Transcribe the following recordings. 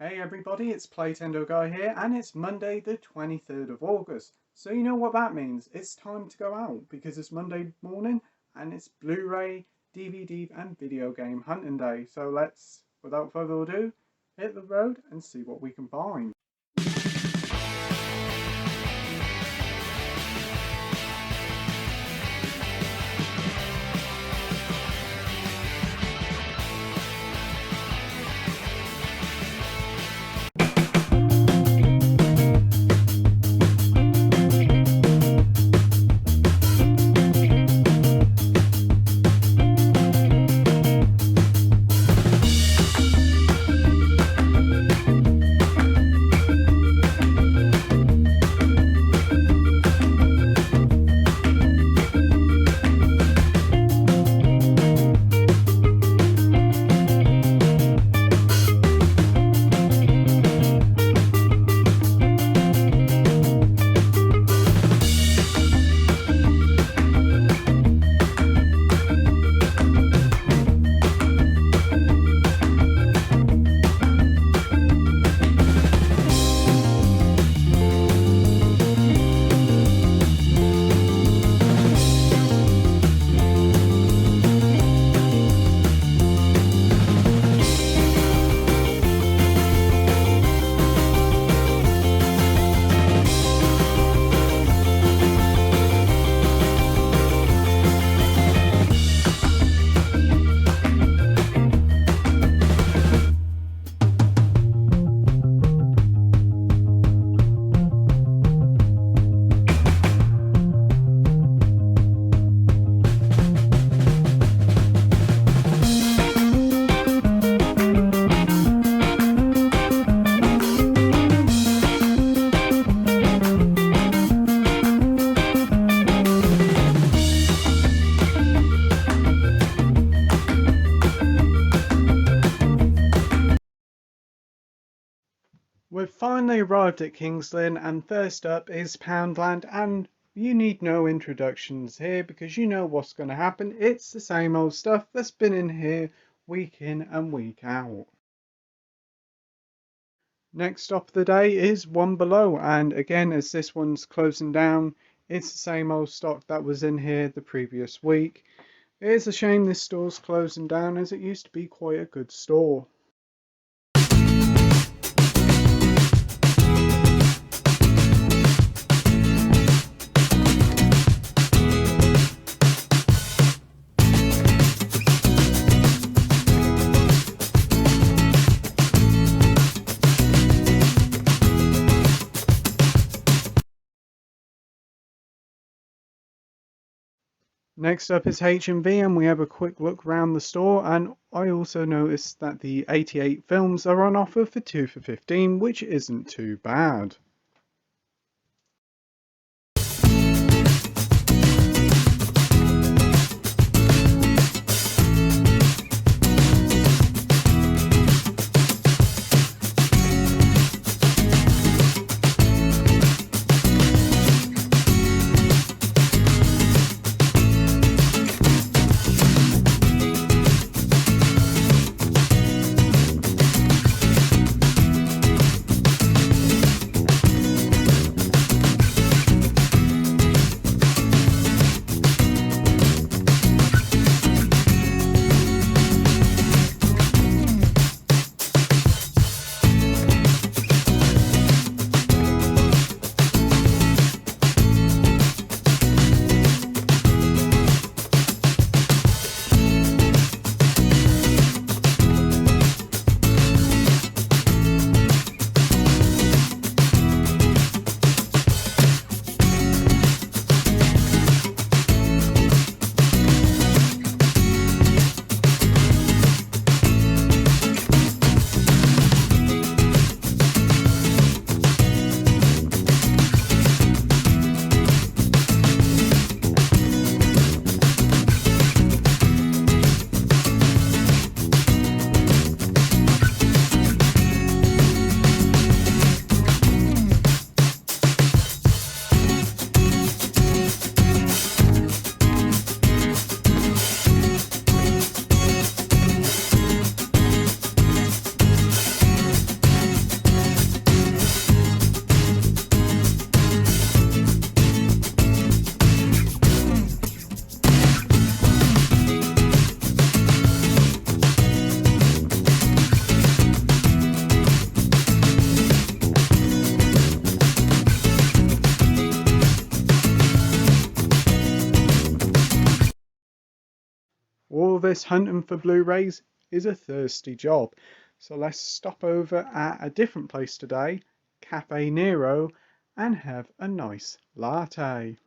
Hey everybody, it's Playtendoguy here, and it's Monday the 23rd of August. So you know what that means. It's time to go out because it's Monday morning and it's Blu-ray, DVD and video game hunting day. So let's, without further ado, hit the road and see what we can find. We've finally arrived at King's Lynn, and first up is Poundland, and you need no introductions here because you know what's going to happen. It's the same old stuff that's been in here week in and week out. Next stop of the day is One Below, and again, as this one's closing down, it's the same old stock that was in here the previous week. It is a shame this store's closing down as it used to be quite a good store. Next up is H&V, and we have a quick look round the store, and I also noticed that the 88 films are on offer for 2 for $15, which isn't too bad. this hunting for Blu-rays is a thirsty job. So let's stop over at a different place today, Cafe Nero, and have a nice latte.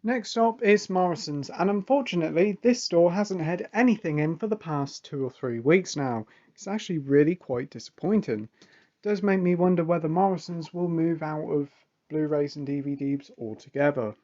Next up is Morrison's, and unfortunately this store hasn't had anything in for the past 2 or 3 weeks now. It's actually really quite disappointing. It does make me wonder whether Morrison's will move out of Blu-rays and DVDs altogether.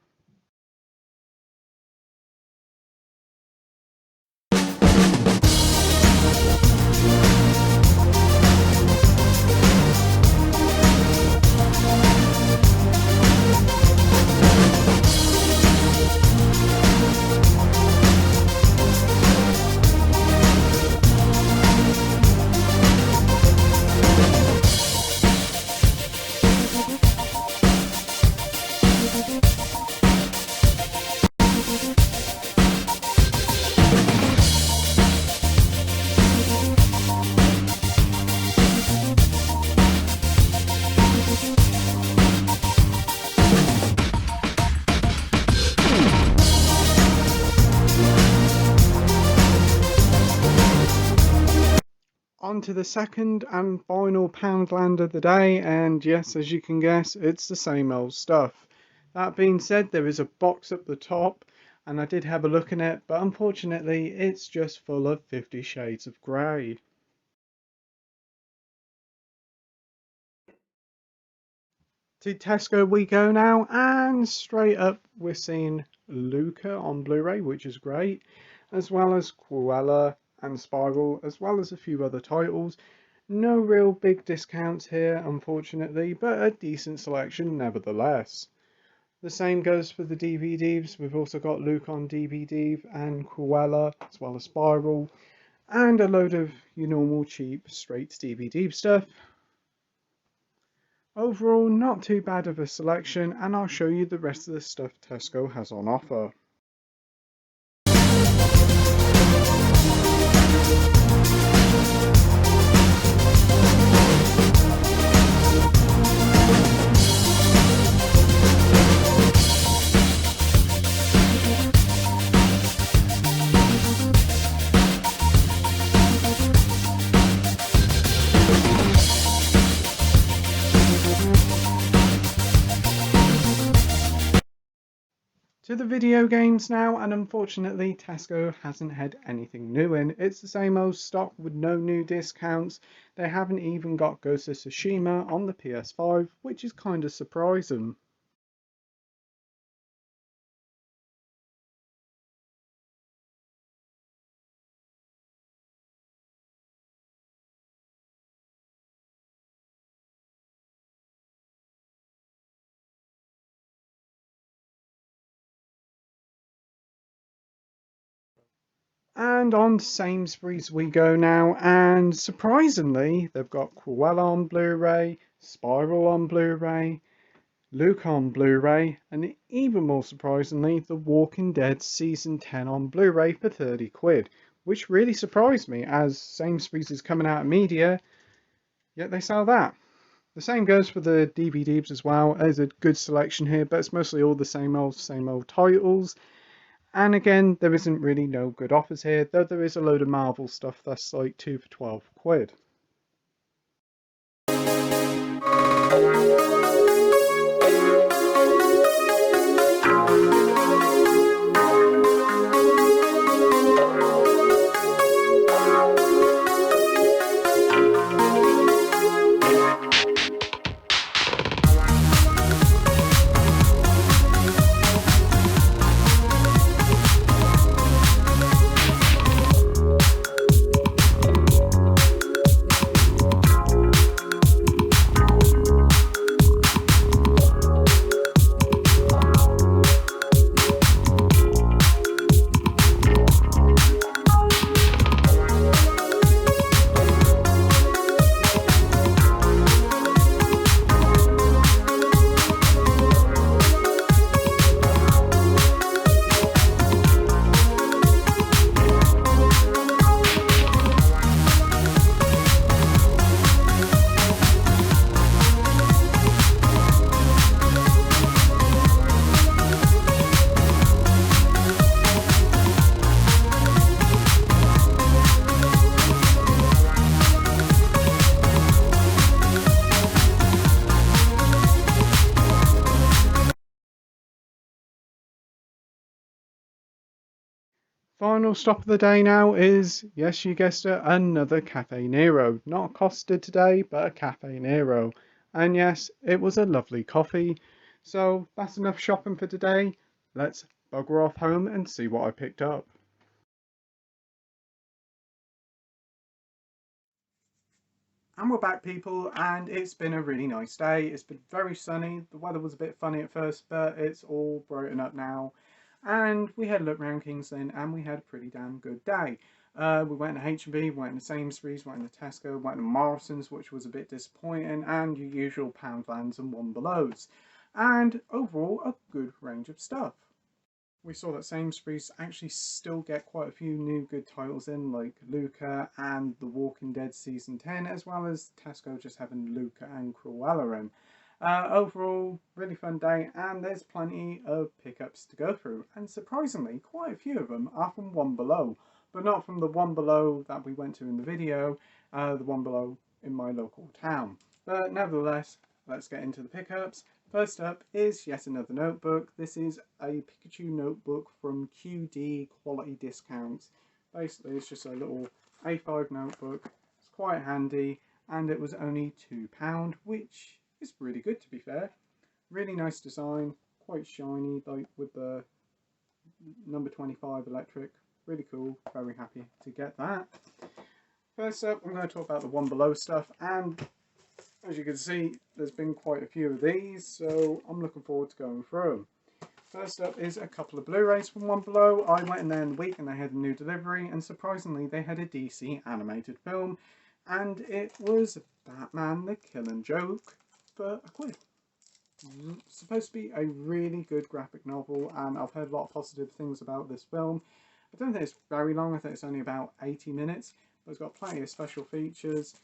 On to the second and final Poundland of the day, and yes, as you can guess, it's the same old stuff. That being said, there is a box up the top, and I did have a look in it, but unfortunately it's just full of 50 Shades of Grey. To Tesco we go now, and straight up we're seeing Luca on Blu-ray, which is great, as well as Cruella and Spiral, as well as a few other titles. No real big discounts here, unfortunately, but a decent selection nevertheless. The same goes for the DVDs. We've also got Luke on DVD and Cruella, as well as Spiral, and a load of your normal cheap straight DVD stuff. Overall, not too bad of a selection, and I'll show you the rest of the stuff Tesco has on offer. To the video games now, and unfortunately Tesco hasn't had anything new in. It's the same old stock with no new discounts. They haven't even got Ghost of Tsushima on the PS5, which is kind of surprising. And on Sainsbury's we go now, and surprisingly they've got Cruella on Blu-ray, Spiral on Blu-ray, Luke on Blu-ray, and even more surprisingly, The Walking Dead Season 10 on Blu-ray for 30 quid, which really surprised me as Sainsbury's is coming out of media, yet they sell that. The same goes for the DVDs as well. There's a good selection here, but it's mostly all the same old titles. And again, there isn't really no good offers here, though there is a load of Marvel stuff that's like 2 for 12 quid. Final stop of the day now is, yes, you guessed it, another Cafe Nero. Not Costa today, but a Cafe Nero. And yes, it was a lovely coffee. So that's enough shopping for today. Let's bugger off home and see what I picked up. And we're back, people, and it's been a really nice day. It's been very sunny. The weather was a bit funny at first, but it's all brightened up now. And we had a look around Kingsland, and we had a pretty damn good day. We went to H&B, went to Sainsbury's, went to Tesco, went to Morrison's, which was a bit disappointing, and your usual Poundlands and One Belows. And overall, a good range of stuff. We saw that Sainsbury's actually still get quite a few new good titles in, like Luca and The Walking Dead Season 10, as well as Tesco just having Luca and Cruella in. Overall, really fun day, and there's plenty of pickups to go through, and surprisingly, quite a few of them are from One Below, but not from the One Below that we went to in the video, the One Below in my local town. But nevertheless, let's get into the pickups. First up is yet another notebook. This is a Pikachu notebook from QD Quality Discounts. Basically, it's just a little A5 notebook. It's quite handy, and it was only £2, which is really good, to be fair. Really nice design, quite shiny, like with the number 25 electric. Really cool, very happy to get that. First up, I'm going to talk about the One Below stuff, and as you can see, there's been quite a few of these, so I'm looking forward to going through them. First up is a couple of Blu-rays from One Below. I went in there in the week and they had a new delivery, and surprisingly they had a DC animated film, and it was Batman the Killing Joke for £1. It's supposed to be a really good graphic novel, and I've heard a lot of positive things about this film. I don't think it's very long, I think it's only about 80 minutes, but it's got plenty of special features,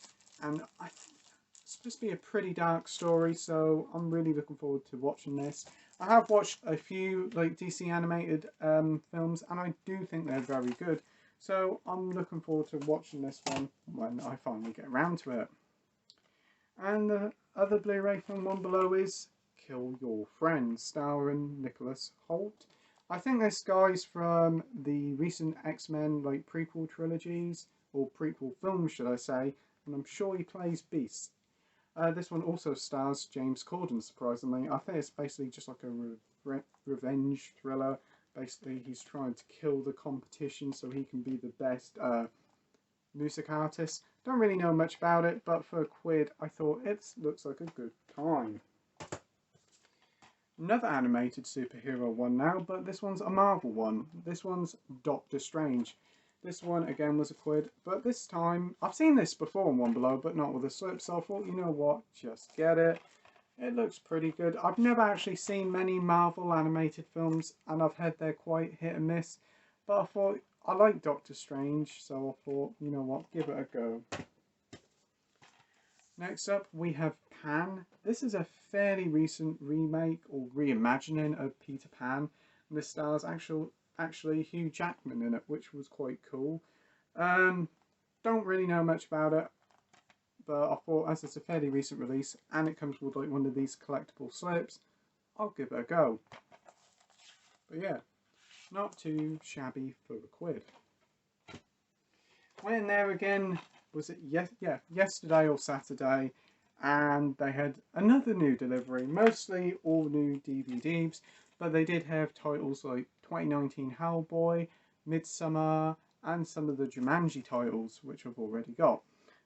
and I think it's supposed to be a pretty dark story, so I'm really looking forward to watching this. I have watched a few like DC animated films, and I do think they're very good. So I'm looking forward to watching this one when I finally get around to it. And the other Blu-ray from One Below is Kill Your Friends, starring Nicholas Hoult. I think this guy's from the recent X-Men like prequel trilogies, or prequel films should I say, and I'm sure he plays Beast. This one also stars James Corden, surprisingly. I think it's basically just like a revenge thriller. Basically, he's trying to kill the competition so he can be the best music artist. Don't really know much about it, but for £1, I thought it looks like a good time. Another animated superhero one now, but this one's a Marvel one. This one's Doctor Strange. This one again was £1, but this time, I've seen this before in One Below, but not with a slip, so I thought, you know what, just get it. It looks pretty good. I've never actually seen many Marvel animated films, and I've heard they're quite hit and miss, but I thought, I like Doctor Strange, so I thought, you know what, give it a go. Next up, we have Pan. This is a fairly recent remake or reimagining of Peter Pan. And this stars actually Hugh Jackman in it, which was quite cool. Don't really know much about it, but I thought as it's a fairly recent release and it comes with like one of these collectible slips, I'll give it a go. But yeah, not too shabby for £1. Went in there again, was it yesterday or Saturday, and they had another new delivery, mostly all new DVDs, but they did have titles like 2019 Hellboy, Midsummer, and some of the Jumanji titles, which I've already got.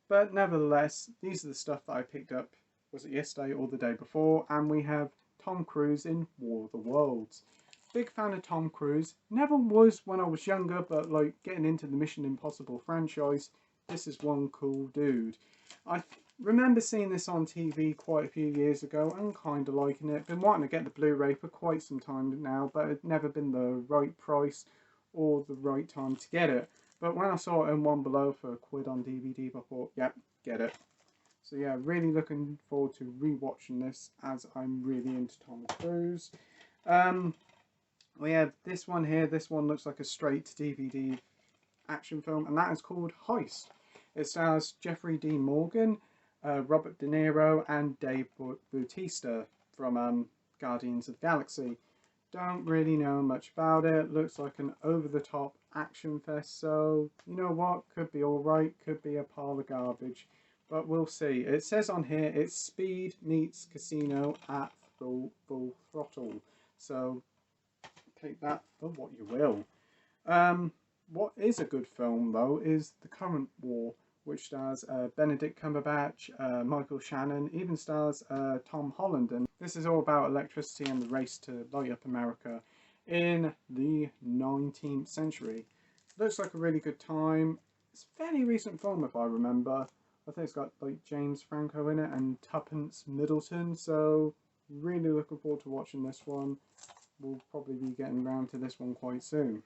But nevertheless, these are the stuff that I picked up, was it yesterday or the day before, and we have Tom Cruise in War of the Worlds. Big fan of Tom Cruise. Never was when I was younger, but like getting into the Mission Impossible franchise, this is one cool dude. I remember seeing this on TV quite a few years ago and kind of liking it. Been wanting to get the Blu-ray for quite some time now, but it's never been the right price or the right time to get it. But when I saw it in One Below for £1 on DVD, I thought, yep, get it. So yeah, really looking forward to rewatching this as I'm really into Tom Cruise. We have this one here. This one looks like a straight to DVD action film, and that is called Heist. It stars Jeffrey Dean Morgan, Robert De Niro, and Dave Bautista from Guardians of the Galaxy. Don't really know much about it. Looks like an over-the-top action fest, so you know what, could be alright, could be a pile of garbage, but we'll see. It says on here it's speed meets casino at full throttle, so take that for what you will. What is a good film though is The Current War, which stars Benedict Cumberbatch, Michael Shannon, even stars Tom Holland, and this is all about electricity and the race to light up America in the 19th century. Looks like a really good time. It's a fairly recent film if I remember. I think it's got like James Franco in it and Tuppence Middleton, so really looking forward to watching this one. We'll probably be getting around to this one quite soon.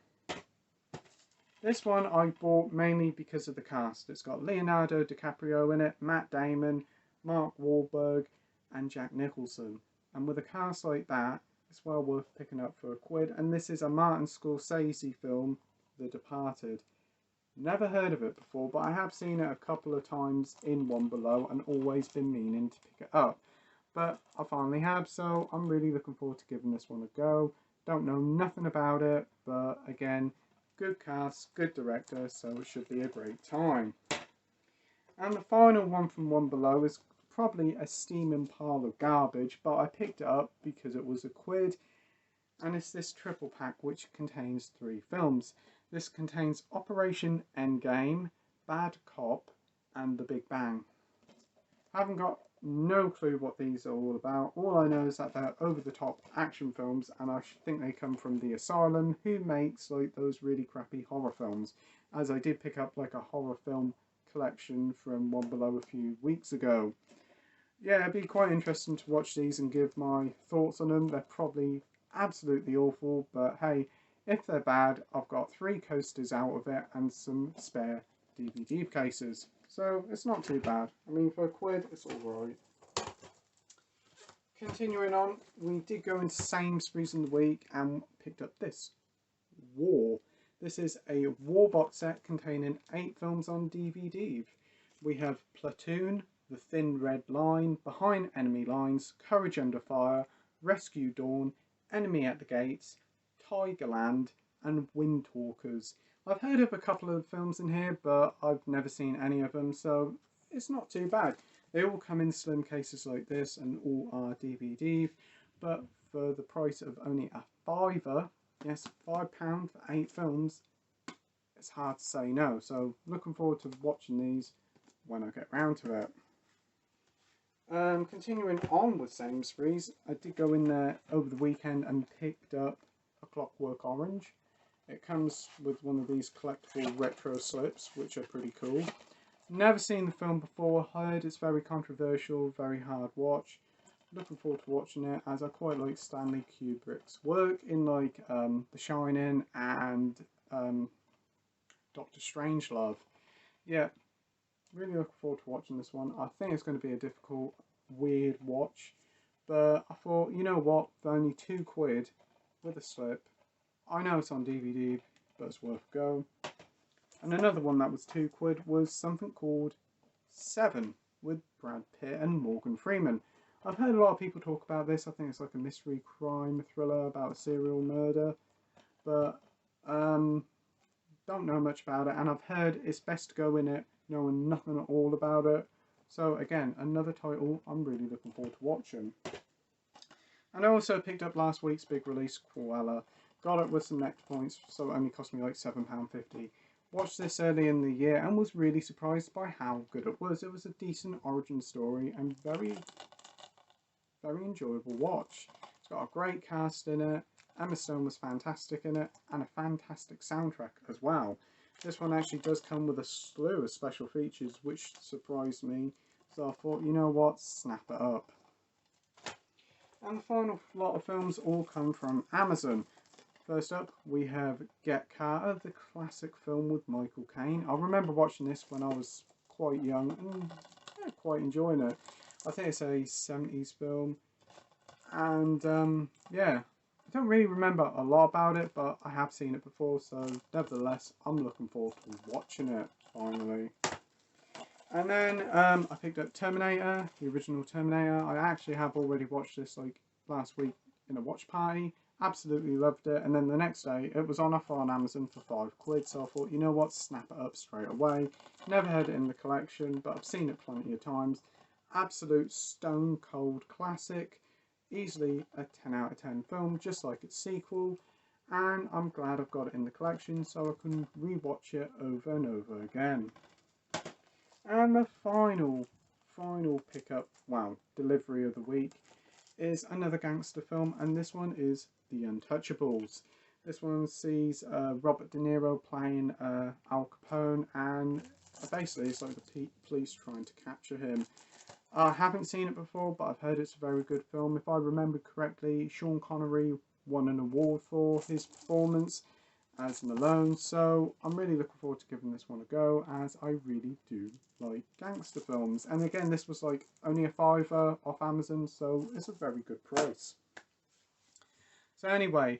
This one I bought mainly because of the cast. It's got Leonardo DiCaprio in it, Matt Damon, Mark Wahlberg and Jack Nicholson. And with a cast like that, it's well worth picking up for £1. And this is a Martin Scorsese film, The Departed. Never heard of it before, but I have seen it a couple of times in One Below and always been meaning to pick it up. But I finally have, so I'm really looking forward to giving this one a go. Don't know nothing about it, but again, good cast, good director, so it should be a great time. And the final one from One Below is probably a steaming pile of garbage, but I picked it up because it was £1, and it's this triple pack which contains 3 films. This contains Operation Endgame, Bad Cop and The Big Bang. I haven't got no clue what these are all about. All I know is that they're over-the-top action films, and I think they come from The Asylum, who makes like those really crappy horror films, as I did pick up like a horror film collection from One Below a few weeks ago. Yeah, it'd be quite interesting to watch these and give my thoughts on them. They're probably absolutely awful, but hey, if they're bad, I've got 3 coasters out of it and some spare DVD cases. So it's not too bad. I mean, for £1, it's alright. Continuing on, we did go into Sainsbury's in the week and picked up this, War. This is a War box set containing 8 films on DVD. We have Platoon, The Thin Red Line, Behind Enemy Lines, Courage Under Fire, Rescue Dawn, Enemy at the Gates, Tigerland and Windtalkers. I've heard of a couple of films in here, but I've never seen any of them, so it's not too bad. They all come in slim cases like this and all are DVD, but for the price of only a £5, yes, £5 for 8 films, it's hard to say no. So looking forward to watching these when I get round to it. Continuing on with Sainsbury's, I did go in there over the weekend and picked up A Clockwork Orange. It comes with one of these collectible retro slips, which are pretty cool. Never seen the film before, heard it's very controversial, very hard watch. Looking forward to watching it, as I quite like Stanley Kubrick's work in like The Shining and Doctor Strangelove. Yeah, really looking forward to watching this one. I think it's going to be a difficult, weird watch, but I thought, you know what, for only £2 with a slip, I know it's on DVD, but it's worth a go. And another one that was £2 was something called Seven with Brad Pitt and Morgan Freeman. I've heard a lot of people talk about this. I think it's like a mystery crime thriller about a serial murder, but don't know much about it, and I've heard it's best to go in it knowing nothing at all about it. So again, another title I'm really looking forward to watching. And I also picked up last week's big release, Cruella. Got it with some next points, so it only cost me like £7.50. Watched this early in the year and was really surprised by how good it was. It was a decent origin story and very enjoyable watch. It's got a great cast in it. Emma Stone was fantastic in it, and a fantastic soundtrack as well. This one actually does come with a slew of special features, which surprised me. So I thought, you know what, snap it up. And the final lot of films all come from Amazon. First up, we have Get Carter, the classic film with Michael Caine. I remember watching this when I was quite young and quite enjoying it. I think it's a 70s film, and yeah, I don't really remember a lot about it, but I have seen it before, so nevertheless, I'm looking forward to watching it finally. And then I picked up Terminator, the original Terminator. I actually have already watched this like last week in a watch party, Absolutely loved it. And then the next day it was on offer on Amazon for £5, so I thought, you know what, snap it up straight away. Never had it in the collection, but I've seen it plenty of times. Absolute stone cold classic, easily a 10 out of 10 film, just like its sequel. And I'm glad I've got it in the collection so I can rewatch it over and over again. And the final pickup, wow, delivery of the week is another gangster film, and this one is The Untouchables. This one sees Robert De Niro playing Al Capone, and basically it's like the police trying to capture him. I haven't seen it before, but I've heard it's a very good film. If I remember correctly, Sean Connery won an award for his performance as Malone, so I'm really looking forward to giving this one a go, as I really do like gangster films. And again, this was like only a £5 off Amazon, so it's a very good price. So anyway,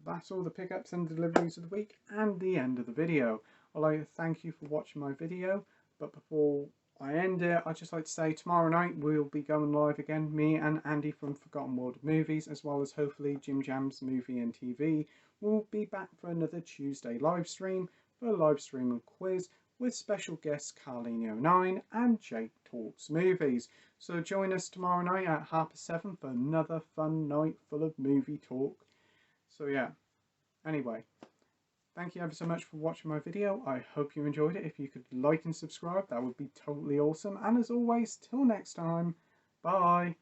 that's all the pickups and deliveries of the week and the end of the video. I'd like to thank you for watching my video, but before I end it, I'd just like to say tomorrow night we'll be going live again, me and Andy from Forgotten World of Movies, as well as hopefully Jim Jam's Movie and TV. We'll be back for another Tuesday live stream for a live stream and quiz with special guests Carlino9 and Jake Talks Movies. So join us tomorrow night at 7:30 for another fun night full of movie talk. So yeah, anyway, thank you ever so much for watching my video. I hope you enjoyed it. If you could like and subscribe, that would be totally awesome. And as always, till next time, bye.